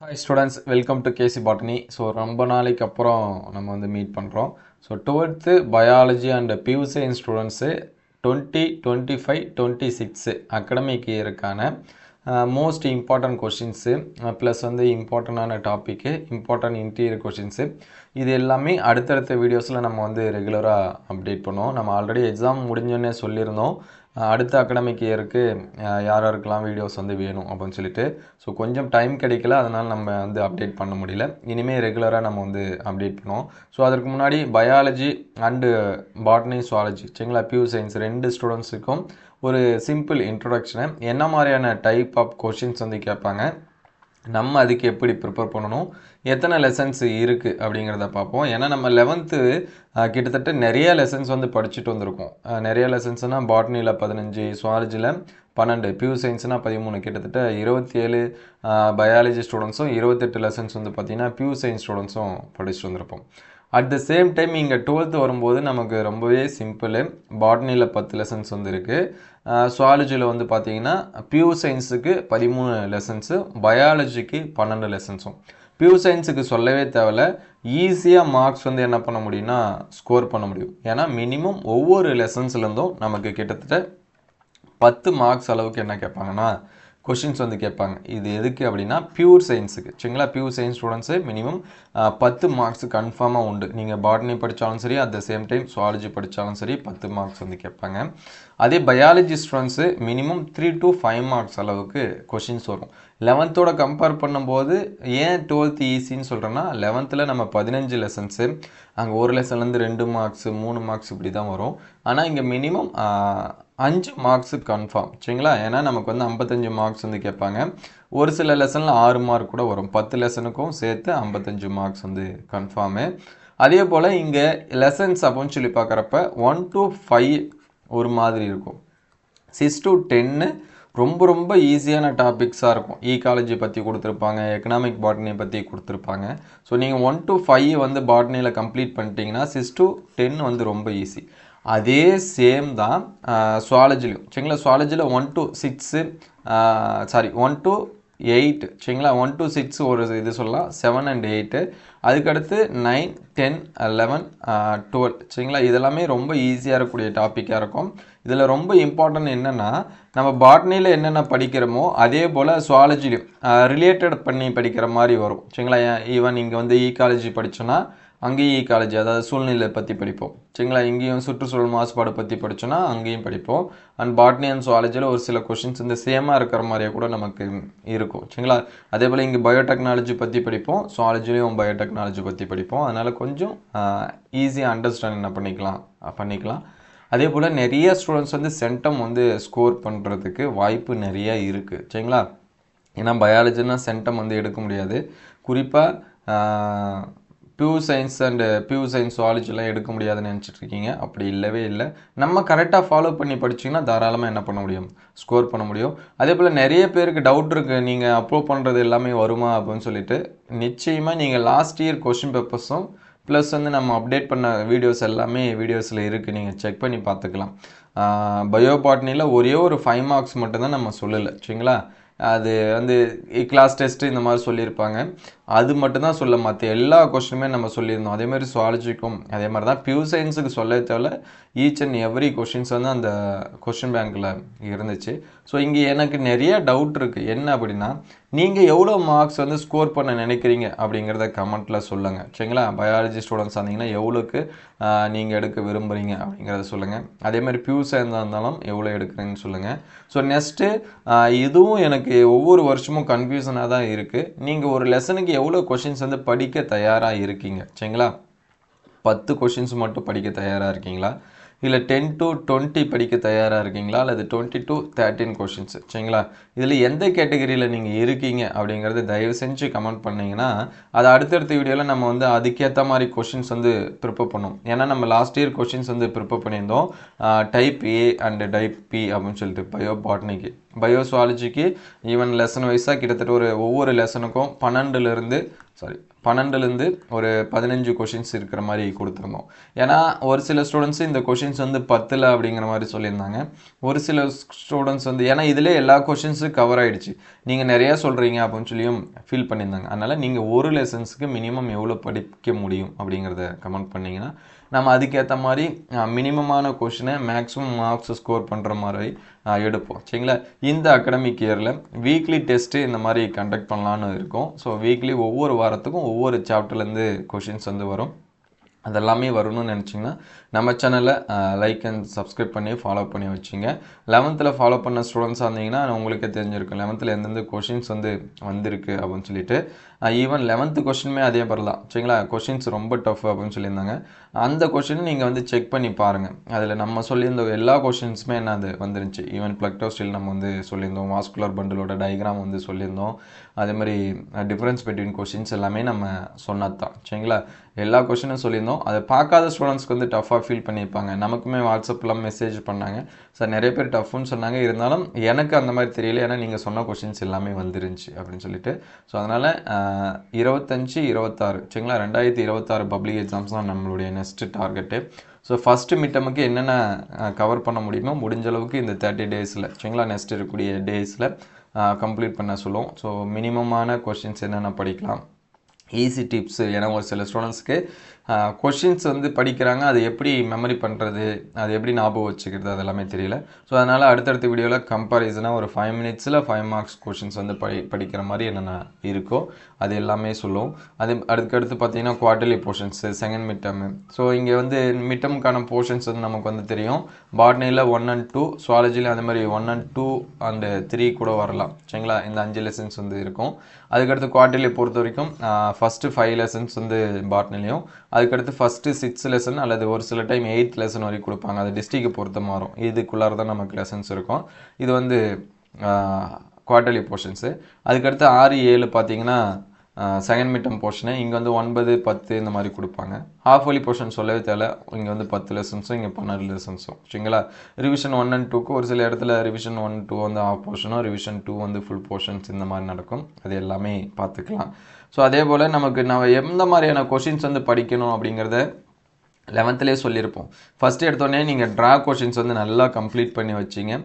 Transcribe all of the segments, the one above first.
Hi students, welcome to KC Botany. So ரொம்ப நாளைக்கு அப்புறம் நம்ம வந்து மீட் பண்ணுறோம். So 12th biology and PU science students 2025-26 academic இயருக்கான மோஸ்ட் இம்பார்ட்டன்ட் கொஷின்ஸு ப்ளஸ் வந்து இம்பார்ட்டண்டான டாப்பிக்கு இம்பார்ட்டன்ட் இன்டீரியர் கொஷின்ஸு இது எல்லாமே அடுத்தடுத்த வீடியோஸில் நம்ம வந்து ரெகுலராக அப்டேட் பண்ணுவோம். நம்ம ஆல்ரெடி எக்ஸாம் முடிஞ்சோன்னே சொல்லியிருந்தோம் அடுத்த அகடமிக் இயருக்கு யாருக்கெல்லாம் வீடியோஸ் வந்து வேணும் அப்படின்னு சொல்லிட்டு. ஸோ கொஞ்சம் டைம் கிடைக்கல, அதனால் நம்ம வந்து அப்டேட் பண்ண முடியல. இனிமேல் ரெகுலராக நம்ம வந்து அப்டேட் பண்ணுவோம். ஸோ அதற்கு முன்னாடி பயாலஜி அண்டு பாட்னி சுவாலஜி சரிங்களா பியூ சயின்ஸ் ரெண்டு ஸ்டூடெண்ட்ஸுக்கும் ஒரு சிம்பிள் இன்ட்ரொடக்ஷனை என்ன மாதிரியான டைப் ஆஃப் கொஷின்ஸ் வந்து கேட்பாங்க, நம்ம அதுக்கு எப்படி ப்ரிப்பேர் பண்ணணும், எத்தனை லெசன்ஸ் இருக்குது அப்படிங்கிறத பார்ப்போம். ஏன்னா நம்ம 11th கிட்டத்தட்ட நிறைய லெசன்ஸ் வந்து படிச்சுட்டு வந்திருக்கோம். நிறைய லெசன்ஸ்னால் பாட்னியில் 15, சுவாலஜியில் 12, பியூ சயின்ஸ்னால் 13, கிட்டத்தட்ட 27 பயாலஜி ஸ்டூடெண்ட்ஸும் 28 லெசன்ஸ் வந்து பார்த்திங்கன்னா பியூ சயின்ஸ் ஸ்டூடெண்ட்ஸும் படிச்சுட்டு வந்திருப்போம். அட் த சேம் டைம் இங்கே 12th வரும்போது நமக்கு ரொம்பவே சிம்பிள். பாட்னியில் 10 லெசன்ஸ் வந்து இருக்குது. சுவாலஜியில் வந்து பார்த்திங்கன்னா பியூ சயின்ஸுக்கு 13 லெசன்ஸு, பயாலஜிக்கு 12 லெசன்ஸும். பியூ சயின்ஸுக்கு சொல்லவே தேவையில்ல, ஈஸியாக மார்க்ஸ் வந்து என்ன பண்ண முடியும்னா ஸ்கோர் பண்ண முடியும். ஏன்னா மினிமம் ஒவ்வொரு லெசன்ஸ்லேருந்தும் நமக்கு கிட்டத்தட்ட 10 மார்க்ஸ் அளவுக்கு என்ன கேட்பாங்கன்னா கொஷின்ஸ் வந்து கேட்பாங்க. இது எதுக்கு அப்படின்னா பியூர் சயின்ஸுக்கு சரிங்களா. Pure science students minimum 10 marks கன்ஃபார்மாக உண்டு. நீங்கள் பாட்னி படித்தாலும் சரி, at the same time zoology படித்தாலும் சரி 10 மார்க்ஸ் வந்து கேட்பாங்க. அதே biology students minimum 3 to 5 marks அளவுக்கு கொஷின்ஸ் வரும். 11th கம்பேர் பண்ணும்போது ஏன் 12th ஈஸின்னு சொல்கிறேன்னா, 11th நம்ம 15 லெசன்ஸு, அங்கே ஒரு லெசன்லேருந்து 2 மார்க்ஸு 3 மார்க்ஸ் இப்படி தான் வரும். ஆனால் இங்கே மினிமம் 5 மார்க்ஸு கன்ஃபார்ம் சரிங்களா. ஏன்னா நமக்கு வந்து 55 மார்க்ஸ் வந்து கேட்பாங்க. ஒரு சில லெசனில் 6 மார்க் கூட வரும். 10 லெசனுக்கும் சேர்த்து 55 மார்க்ஸ் வந்து கன்ஃபார்மு. அதே போல் இங்கே லெசன்ஸ் அப்படின்னு சொல்லி பார்க்குறப்ப 1 to 5 ஒரு மாதிரி இருக்கும். 6 to 10 ரொம்ப ரொம்ப ஈஸியான டாபிக்ஸாக இருக்கும். ஈகாலஜி பற்றி கொடுத்துருப்பாங்க, எக்கனாமிக் பாட்னி பற்றி கொடுத்துருப்பாங்க. ஸோ நீங்கள் 1 to 5 வந்து பாட்னியில் கம்ப்ளீட் பண்ணிட்டீங்கன்னா 6 to 10 வந்து ரொம்ப ஈஸி. அதே சேம் தான் சுவாலஜிலையும் சரிங்களா. சுவாலஜியில் 1 to 8 சரிங்களா. 1 to 6 ஒரு இது சொல்லலாம், 7 and 8. அதுக்கடுத்து 9, 10, 11, 12 சரிங்களா. இதெல்லாமே ரொம்ப ஈஸியாக இருக்கக்கூடிய டாப்பிக்காக இருக்கும். இதில் ரொம்ப இம்பார்ட்டன்ட் என்னென்னா, நம்ம பாட்னியில் என்னென்ன படிக்கிறோமோ அதே போல் சுவாலஜிலையும் ரிலேட்டட் பண்ணி படிக்கிற மாதிரி வரும் சரிங்களா. ஈவன் இங்கே வந்து ஈகாலஜி படித்தோன்னா அங்கேயும் ஈகாலஜி, அதாவது சூழ்நிலை பற்றி படிப்போம் சரிங்களா. இங்கேயும் சுற்றுச்சூழல் மாசுபாடு பற்றி படித்தோன்னா அங்கேயும் படிப்போம். அண்ட் பாட்னி அண்ட் சுவாலஜியில் ஒரு சில கொஷின்ஸ் வந்து சேமாக இருக்கிற மாதிரியே கூட நமக்கு இருக்கும் சரிங்களா. அதே போல் இங்கே பயோடெக்னாலஜி பற்றி படிப்போம், சுவாலஜிலையும் பயோடெக்னாலஜி பற்றி படிப்போம். அதனால் கொஞ்சம் ஈஸியாக அண்டர்ஸ்டாண்ட் என்ன பண்ணிக்கலாம். அதே போல் நிறைய ஸ்டூடெண்ட்ஸ் வந்து சென்டம் வந்து ஸ்கோர் பண்ணுறதுக்கு வாய்ப்பு நிறையா இருக்குது சரிங்களா. ஏன்னா பயாலஜினா சென்டம் வந்து எடுக்க முடியாது. குறிப்பாக பியூ சயின்ஸ் அண்டு பியூ சயின்ஸ் சுவாலஜிலாம் எடுக்க முடியாதுன்னு நினச்சிட்ருக்கீங்க. அப்படி இல்லவே இல்லை. நம்ம கரெக்டாக ஃபாலோ பண்ணி படிச்சிங்கன்னா தாராளமாக என்ன பண்ண முடியும், ஸ்கோர் பண்ண முடியும். அதே போல் நிறைய பேருக்கு டவுட் இருக்குது, நீங்கள் அப்லோட் பண்ணுறது எல்லாமே வருமா அப்படின்னு சொல்லிட்டு. நிச்சயமாக நீங்கள் லாஸ்ட் இயர் கொஷின் பேப்பர்ஸும் ப்ளஸ் வந்து நம்ம அப்டேட் பண்ண வீடியோஸ் எல்லாமே வீடியோஸில் இருக்குது, நீங்கள் செக் பண்ணி பார்த்துக்கலாம். பயோபாட்னியில் ஒரே ஒரு 5 மார்க்ஸ் மட்டும்தான் நம்ம சொல்லலை சரிங்களா. அது வந்து கிளாஸ் டெஸ்ட்டு இந்த மாதிரி சொல்லியிருப்பாங்க, அது மட்டும்தான் சொல்ல, மற்ற எல்லா கொஷினுமே நம்ம சொல்லியிருந்தோம். அதேமாதிரி சுவாலஜிக்கும் அதே மாதிரி தான். பியூ சயின்ஸுக்கு சொல்ல தேவையில்ல, ஈச் அண்ட் எவ்ரி கொஷின்ஸ் வந்து அந்த கொஷின் பேங்க்கில் இருந்துச்சு. ஸோ இங்கே எனக்கு நிறைய டவுட் இருக்குது. என்ன அப்படின்னா, நீங்கள் எவ்வளோ மார்க்ஸ் வந்து ஸ்கோர் பண்ண நினைக்கிறீங்க அப்படிங்கிறத கமெண்ட்டில் சொல்லுங்கள் சரிங்களா. பயாலஜி ஸ்டூடெண்ட்ஸ் வந்தீங்கன்னா எவ்வளோக்கு நீங்கள் எடுக்க விரும்புகிறீங்க அப்படிங்கிறத சொல்லுங்கள். அதேமாதிரி பியூ சயின்ஸாக இருந்தாலும் எவ்வளோ எடுக்கிறீங்கன்னு சொல்லுங்கள். ஸோ நெக்ஸ்ட்டு இதுவும் எனக்கு ஒவ்வொரு வருஷமும் கன்ஃபியூஷனாக தான் இருக்குது. நீங்கள் ஒரு லெசனுக்கு எவ்வளோ கொஷின்ஸ் வந்து படிக்க தயாராக இருக்கீங்க சரிங்களா. 10 கொஷின்ஸ் மட்டும் படிக்க தயாராக இருக்கீங்களா, இல்லை 10 to 20 படிக்க தயாராக இருக்கீங்களா, அல்லது 20 to 13 கொஷின்ஸ் சரிங்களா. இதில் எந்த கேட்டகரியில் நீங்கள் இருக்கீங்க அப்படிங்கிறது தயவு செஞ்சு கமெண்ட் பண்ணிங்கன்னா அது அடுத்தடுத்த வீடியோவில் நம்ம வந்து அதுக்கேற்ற மாதிரி கொஷின்ஸ் வந்து ப்ரிப்பேர் பண்ணுவோம். ஏன்னா நம்ம லாஸ்ட் இயர் கொஷின்ஸ் வந்து ப்ரிப்பேர் பண்ணியிருந்தோம், type A and type B அப்படின்னு சொல்லிட்டு பயோ பாட்னிக்கு. பயோ சுவாலஜிக்கு ஈவன் லெசன் வைஸாக கிட்டத்தட்ட ஒவ்வொரு லெசனுக்கும் 12லேருந்து சாரி 12லேருந்து ஒரு 15 கொஷின்ஸ் இருக்கிற மாதிரி கொடுத்துருந்தோம். ஏன்னா ஒரு சில ஸ்டூடெண்ட்ஸ் இந்த கொஷின்ஸ் வந்து 10ல் அப்படிங்கிற மாதிரி சொல்லியிருந்தாங்க. ஒரு சில ஸ்டூடெண்ட்ஸ் வந்து ஏன்னா இதிலே எல்லா கொஷின்ஸும் கவர் ஆகிடுச்சு, நீங்கள் நிறையா சொல்கிறீங்க அப்படின்னு சொல்லியும் ஃபீல் பண்ணியிருந்தாங்க. அதனால் நீங்கள் ஒரு லெசன்ஸுக்கு மினிமம் எவ்வளோ படிக்க முடியும் அப்படிங்கிறத கமெண்ட் பண்ணிங்கன்னா நம்ம அதுக்கேற்ற மாதிரி மினிமமான கொஷினை மேக்ஸிமம் மார்க்ஸ் ஸ்கோர் பண்ணுற மாதிரி எடுப்போம். சரிங்களா? இந்த அகாடமிக் இயரில் வீக்லி டெஸ்ட்டு இந்த மாதிரி கண்டக்ட் பண்ணலான்னு இருக்கோம். ஸோ வீக்லி ஒவ்வொரு வாரத்துக்கும் ஒவ்வொரு சாப்டர்லேருந்து கொஷின்ஸ் வந்து வரும். அதெல்லாமே வரணும்னு நினச்சிங்கன்னா நம்ம சேனலை லைக் அண்ட் சப்ஸ்கிரைப் பண்ணி ஃபாலோ பண்ணி வச்சுங்க. 11th ஃபாலோ பண்ண ஸ்டூடெண்ட்ஸாக இருந்தீங்கன்னா உங்களுக்கே தெரிஞ்சிருக்கும் 11th எந்தெந்த கொஷின்ஸ் வந்து வந்திருக்கு அப்படின்னு சொல்லிட்டு. ஈவன் 11th கொஷினுமே அதே வரலாம். சரிங்களா? கொஷின்ஸ் ரொம்ப டஃப் அப்படின்னு சொல்லியிருந்தாங்க. அந்த கொஷின் நீங்கள் வந்து செக் பண்ணி பாருங்கள். அதில் நம்ம சொல்லியிருந்த எல்லா கொஷின்ஸுமே என்ன அது வந்துருந்துச்சு. ஈவன் பிளக்டோஸ்டில் நம்ம வந்து சொல்லியிருந்தோம், வாஸ்குலர் பண்டிலோட டயக்ராம் வந்து சொல்லியிருந்தோம். அதே மாதிரி டிஃப்ரென்ஸ் பிட்வீன் கொஷின்ஸ் எல்லாமே நம்ம சொன்னது தான். சரிங்களா? எல்லா கொஷினும் சொல்லியிருந்தோம். அதை பார்க்காத ஸ்டூடெண்ட்ஸ்க்கு வந்து டஃப்பாக ஃபீல் பண்ணியிருப்பாங்க. நமக்குமே வாட்ஸ்அப்லாம் மெசேஜ் பண்ணாங்க, சார் நிறைய பேர் டஃப்னு சொன்னாங்க, இருந்தாலும் எனக்கு அந்த மாதிரி தெரியல, ஏன்னா நீங்கள் சொன்ன கொஷின்ஸ் எல்லாமே வந்துருந்துச்சு அப்படின்னு சொல்லிட்டு. ஸோ அதனால் 25, 26 சரிங்களா 2026 பப்ளிக் எக்ஸாம்ஸ் தான் நம்மளுடைய நெக்ஸ்ட் டார்கெட்டு. ஸோ ஃபஸ்ட்டு மிட்டமுக்கு என்னென்ன கவர் பண்ண முடியுமோ முடிஞ்ச அளவுக்கு இந்த 30 டேஸில் சரிங்களா நெக்ஸ்ட் இருக்கக்கூடிய டேஸில் கம்ப்ளீட் பண்ண சொல்லுவோம். ஸோ மினிமமான கொஷின்ஸ் என்னென்ன படிக்கலாம், ஈஸி டிப்ஸு. ஏன்னா ஒரு சில ஸ்டூடெண்ட்ஸ்க்கு கொஷின்ஸ் வந்து படிக்கிறாங்க, அது எப்படி மெமரி பண்ணுறது, அது எப்படி ஞாபகம் வச்சுக்கிறது, அது எல்லாமே தெரியல. ஸோ அதனால் அடுத்தடுத்த வீடியோவில் கம்பேரிசனாக ஒரு 5 மினிட்ஸில் 5 மார்க்ஸ் கொஷின்ஸ் வந்து படிக்கிற மாதிரி என்னென்ன இருக்கோ அது எல்லாமே சொல்லுவோம். அது அடுத்தடுத்து பார்த்தீங்கன்னா குவார்டர்லி போர்ஷன்ஸு, செகண்ட் மிட்டமு. ஸோ இங்கே வந்து மிட்டமுக்கான போர்ஷன்ஸ் வந்து நமக்கு வந்து தெரியும். பாட்னியில் 1 and 2, சுவாலஜியில் அந்த மாதிரி 1 and 2 and 3 கூட வரலாம். சரிங்களா? இந்த 5 லெசன்ஸ் வந்து இருக்கும். அதுக்கடுத்து குவார்டர்லி பொறுத்த வரைக்கும் ஃபஸ்ட்டு 5 லெசன்ஸ் வந்து பாட்னிலையும், அதுக்கடுத்து ஃபஸ்ட்டு 6 லெசன் அல்லது ஒரு சில டைம் 8th லெசன் வரைக்கும் கொடுப்பாங்க. அது டிஸ்ட்ரிக்டை பொறுத்த மாறும். இதுக்குள்ளார தான் நமக்கு லெசன்ஸ் இருக்கும். இது வந்து குவார்டர்லி போர்ஷன்ஸு. அதுக்கடுத்து 6, 7 பார்த்தீங்கன்னா செகண்ட் மிட்டம் போர்ஷனு. இங்கே வந்து 9, 10 இந்த மாதிரி கொடுப்பாங்க. ஹாஃப் இயர்லி போர்ஷன் சொல்லவே தேவை. இங்கே வந்து 10 லெசன்ஸும் இங்கே 12 லெசன்ஸும். சரிங்களா? ரிவிஷன் 1 and 2க்கு ஒரு சில இடத்துல ரிவிஷன் 1, 2 வந்து ஹாஃப் போர்ஷனும், ரிவிஷன் 2 வந்து ஃபுல் போர்ஷன்ஸ் இந்த மாதிரி நடக்கும். அது எல்லாமே பார்த்துக்கலாம். ஸோ அதே போல் நமக்கு நம்ம எந்த மாதிரியான கொஷின்ஸ் வந்து படிக்கணும் அப்படிங்கிறத 11th சொல்லியிருப்போம். ஃபஸ்ட்டு எடுத்தோடனே நீங்கள் ட்ரா கொஷின்ஸ் வந்து நல்லா கம்ப்ளீட் பண்ணி வச்சிங்க.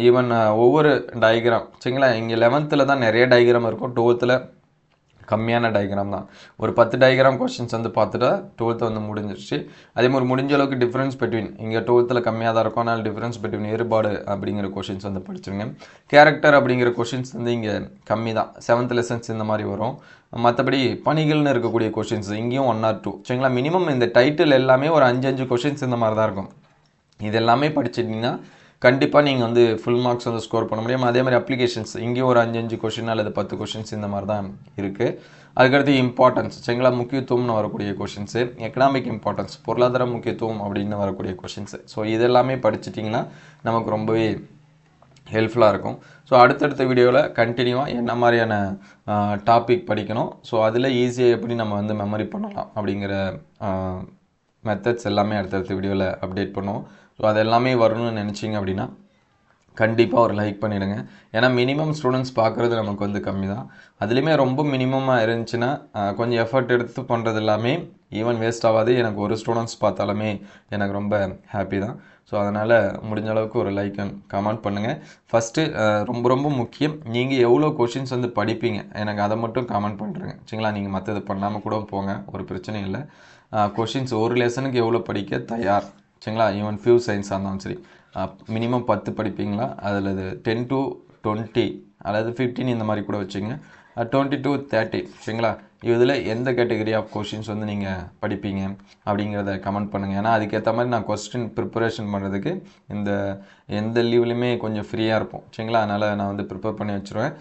ஈவன் ஒவ்வொரு டயக்ராம் சரிங்களா? இங்கே 11th தான் நிறைய டயக்ராம் இருக்கும், 12th கம்மியான டயக்ராம் தான். ஒரு 10 டயக்ராம் கொஷின்ஸ் வந்து பார்த்துட்டா 12th வந்து முடிஞ்சிருச்சு. அதே மாதிரி முடிஞ்ச அளவுக்கு டிஃப்ரென்ஸ் பிட்வீன் இங்கே 12th கம்மியாக தான் இருக்கும், ஆனால் டிஃப்ரென்ஸ் பிட்வீன் ஏறுபாடு அப்படிங்கிற கொஷின்ஸ் வந்து படிச்சிருங்க. கேரக்டர் அப்படிங்கிற கொஷின்ஸ் வந்து இங்கே கம்மி தான், 7th லெசன்ஸ் இந்த மாதிரி வரும். மற்றபடி பணிகள்னு இருக்கக்கூடிய கொஷின்ஸ் இங்கேயும் 1 or 2 சரிங்களா? மினிமம் இந்த டைட்டில் எல்லாமே ஒரு 5 கொஷின்ஸ் இந்த மாதிரி தான் இருக்கும். இது எல்லாமே படிச்சிட்டிங்கன்னா கண்டிப்பாக நீங்கள் வந்து ஃபுல் மார்க்ஸ் வந்து ஸ்கோர் பண்ண முடியும். அதே மாதிரி அப்ளிகேஷன்ஸ் இங்கேயும் ஒரு 5 கொஷின் அல்லது 10 கொஷின்ஸ் இந்த மாதிரி தான் இருக்குது. அதுக்கடுத்து இம்பார்ட்டன்ஸ் சரிங்களா? முக்கியத்துவம்னு வரக்கூடிய கொஷின்ஸு, எக்கனாமிக் இம்பார்ட்டன்ஸ் பொருளாதார முக்கியத்துவம் அப்படின்னு வரக்கூடிய கொஷின்ஸு. ஸோ இதெல்லாமே படிச்சிட்டிங்கன்னா நமக்கு ரொம்பவே ஹெல்ப்ஃபுல்லாக இருக்கும். ஸோ அடுத்தடுத்த வீடியோவில் கண்டினியூவாக என்ன மாதிரியான டாபிக் படிக்கணும், ஸோ அதில் ஈஸியாக எப்படி நம்ம வந்து மெமரி பண்ணலாம் அப்படிங்கிற மெத்தட்ஸ் எல்லாமே அடுத்தடுத்த வீடியோவில் அப்டேட் பண்ணுவோம். ஸோ அது எல்லாமே வரணும்னு நினச்சிங்க அப்படின்னா கண்டிப்பாக ஒரு லைக் பண்ணிவிடுங்க. ஏன்னா மினிமம் ஸ்டூடெண்ட்ஸ் பார்க்குறது நமக்கு வந்து கம்மி தான். அதுலேயுமே ரொம்ப மினிமமாக இருந்துச்சுன்னா கொஞ்சம் எஃபர்ட் எடுத்து பண்ணுறது எல்லாமே ஈவன் வேஸ்ட் ஆகாது. எனக்கு ஒரு ஸ்டூடெண்ட்ஸ் பார்த்தாலுமே எனக்கு ரொம்ப ஹாப்பி தான். ஸோ அதனால் முடிஞ்ச அளவுக்கு ஒரு லைக் அண்ட் கமெண்ட் பண்ணுங்கள். ஃபஸ்ட்டு ரொம்ப ரொம்ப முக்கியம், நீங்கள் எவ்வளோ கொஷின்ஸ் வந்து படிப்பீங்க எனக்கு அதை மட்டும் கமெண்ட் பண்ணுறேங்க சரிங்களா? நீங்கள் மற்றது பண்ணாமல் கூட போங்க, ஒரு பிரச்சனையும் இல்லை. கொஷின்ஸ் ஒரு லெசனுக்கு எவ்வளோ படிக்க தயார் சரிங்களா? ஈவன் பியூர் சயின்ஸாக இருந்தாலும் சரி, மினிமம் 10 படிப்பீங்களா, அதில் 10 to 20 அல்லது 15 இந்த மாதிரி கூட வச்சுங்க, 20 to 30 சரிங்களா? இதில் எந்த கேட்டகரி ஆஃப் கொஷின்ஸ் வந்து நீங்கள் படிப்பீங்க அப்படிங்கிறத கமெண்ட் பண்ணுங்கள். ஏன்னா அதுக்கேற்ற மாதிரி நான் கொஸ்டின் ப்ரிப்பரேஷன் பண்ணுறதுக்கு எந்த லீவ்லையுமே கொஞ்சம் ஃப்ரீயாக இருப்போம் சரிங்களா? அதனால் நான் வந்து ப்ரிப்பேர் பண்ணி வச்சுருவேன்.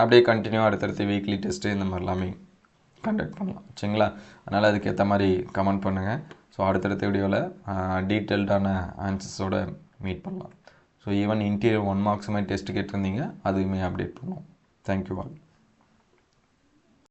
அப்படியே கண்டினியூவாக அடுத்தடுத்து வீக்லி டெஸ்ட்டு இந்த மாதிரிலாமே கண்டக்ட் பண்ணலாம் சரிங்களா? அதனால் அதுக்கேற்ற மாதிரி கமெண்ட் பண்ணுங்கள். ஸோ அடுத்தடுத்த வீடியோவில் டீட்டெயில்டான ஆன்சர்ஸோடு மீட் பண்ணலாம். ஸோ ஈவன் இன்டீரியர் 1 மார்க்ஸுமே டெஸ்ட் கேட்டிருந்தீங்க, அதுவுமே அப்டேட் பண்ணுவோம். Thank you all.